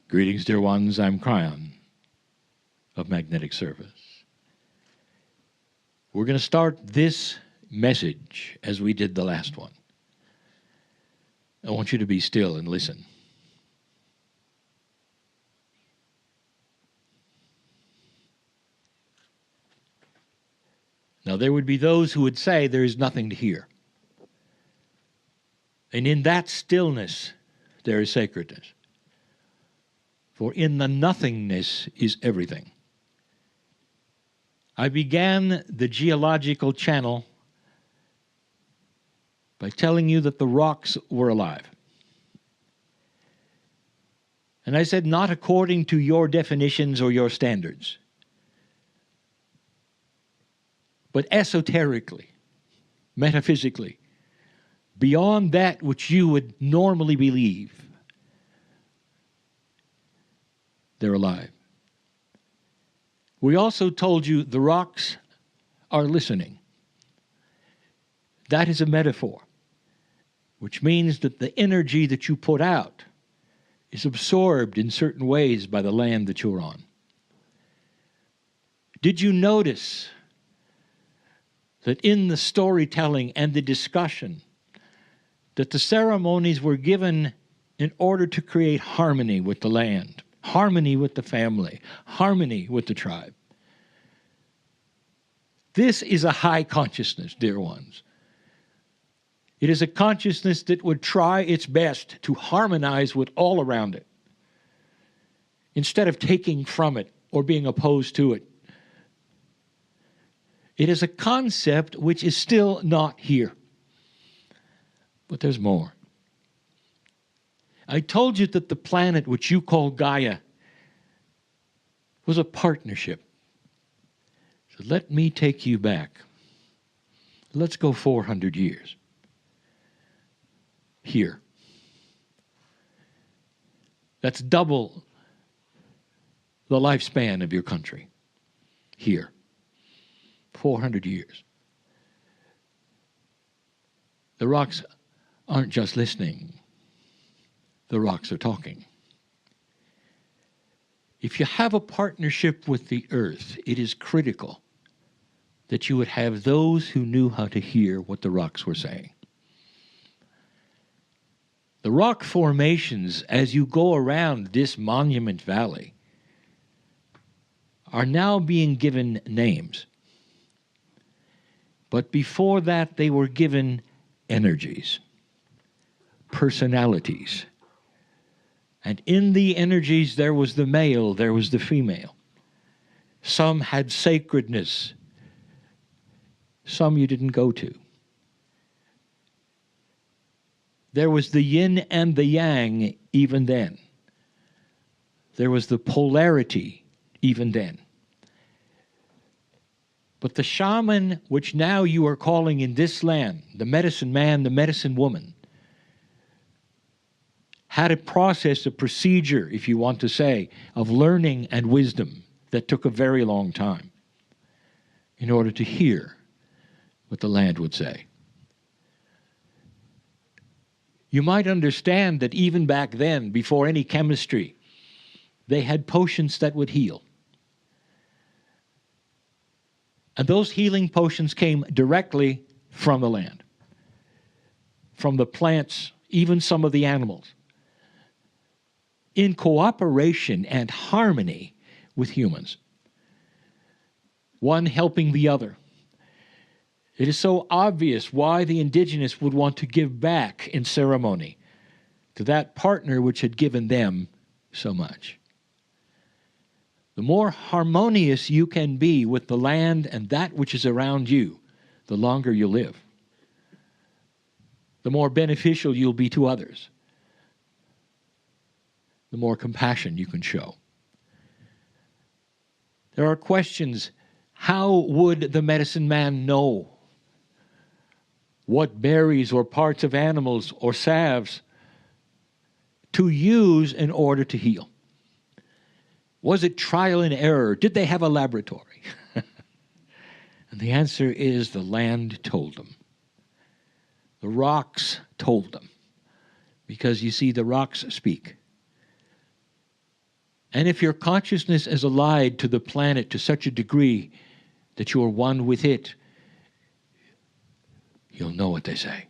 Greetings, dear ones. I'm Kryon of Magnetic Service. We're going to start this message as we did the last one. I want you to be still and listen. Now, there would be those who would say there is nothing to hear. And in that stillness, there is sacredness. For in the nothingness is everything. I began the geological channel by telling you that the rocks were alive. And I said, not according to your definitions or your standards, but esoterically, metaphysically, beyond that which you would normally believe. They're alive. We also told you the rocks are listening. That is a metaphor, which means that the energy that you put out is absorbed in certain ways by the land that you're on. Did you notice that in the storytelling and the discussion, that the ceremonies were given in order to create harmony with the land, harmony with the family, harmony with the tribe? This is a high consciousness, dear ones. It is a consciousness that would try its best to harmonize with all around it, instead of taking from it or being opposed to it. It is a concept which is still not here. But there's more. I told you that the planet which you call Gaia was a partnership. So let me take you back. Let's go 400 years. Here. That's double the lifespan of your country. Here. 400 years. The rocks aren't just listening. The rocks are talking. If you have a partnership with the earth, it is critical that you would have those who knew how to hear what the rocks were saying. The rock formations, as you go around this Monument Valley, are now being given names. But before that, they were given energies, personalities. And in the energies, there was the male, there was the female. Some had sacredness. Some you didn't go to. There was the yin and the yang even then. There was the polarity even then. But the shaman, which now you are calling in this land, the medicine man, the medicine woman, had a process, a procedure, if you want to say, of learning and wisdom that took a very long time in order to hear what the land would say. You might understand that even back then, before any chemistry, they had potions that would heal. And those healing potions came directly from the land, from the plants, even some of the animals, in cooperation and harmony with humans, one helping the other. It is so obvious why the indigenous would want to give back in ceremony to that partner which had given them so much. The more harmonious you can be with the land and that which is around you, the longer you live. The more beneficial you'll be to others. The more compassion you can show. There are questions. How would the medicine man know what berries or parts of animals or salves to use in order to heal? Was it trial and error? Did they have a laboratory? And the answer is the land told them. The rocks told them. Because you see, the rocks speak. And if your consciousness is allied to the planet to such a degree that you are one with it, you'll know what they say.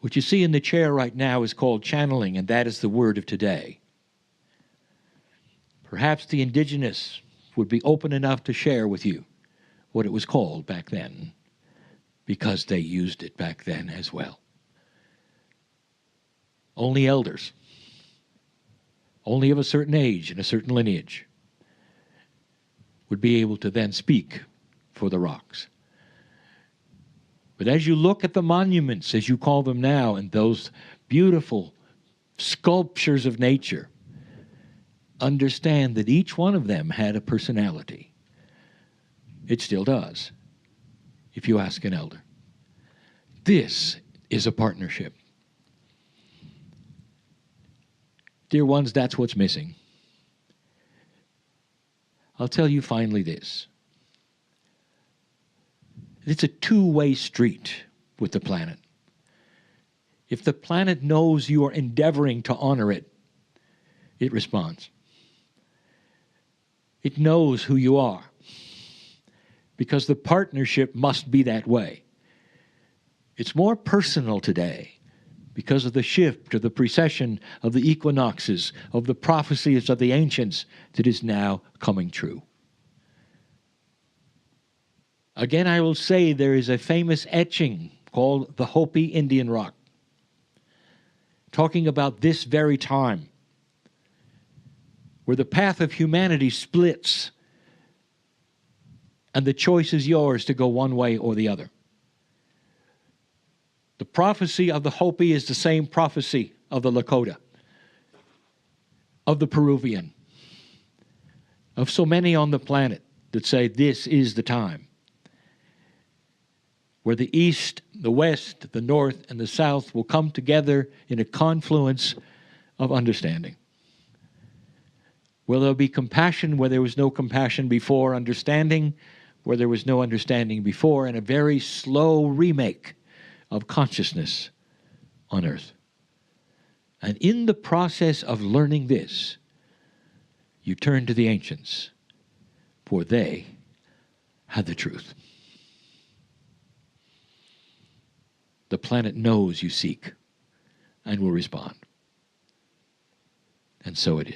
What you see in the chair right now is called channeling, and that is the word of today. Perhaps the indigenous would be open enough to share with you what it was called back then, because they used it back then as well. Only elders, only of a certain age and a certain lineage, would be able to then speak for the rocks. But as you look at the monuments, as you call them now, and those beautiful sculptures of nature, understand that each one of them had a personality. It still does, if you ask an elder. This is a partnership. Dear ones, that's what's missing. I'll tell you finally this. It's a two-way street with the planet. If the planet knows you are endeavoring to honor it, it responds. It knows who you are, because the partnership must be that way. It's more personal today because of the shift or the precession of the equinoxes, of the prophecies of the ancients that is now coming true. Again, I will say there is a famous etching called the Hopi Indian Rock, talking about this very time, where the path of humanity splits and the choice is yours to go one way or the other. The prophecy of the Hopi is the same prophecy of the Lakota, of the Peruvian, of so many on the planet that say this is the time where the East, the West, the North, and the South will come together in a confluence of understanding. Where there will be compassion where there was no compassion before, understanding where there was no understanding before, and a very slow remake of consciousness on earth. And in the process of learning this, you turn to the ancients, for they had the truth. The planet knows you seek and will respond. And so it is.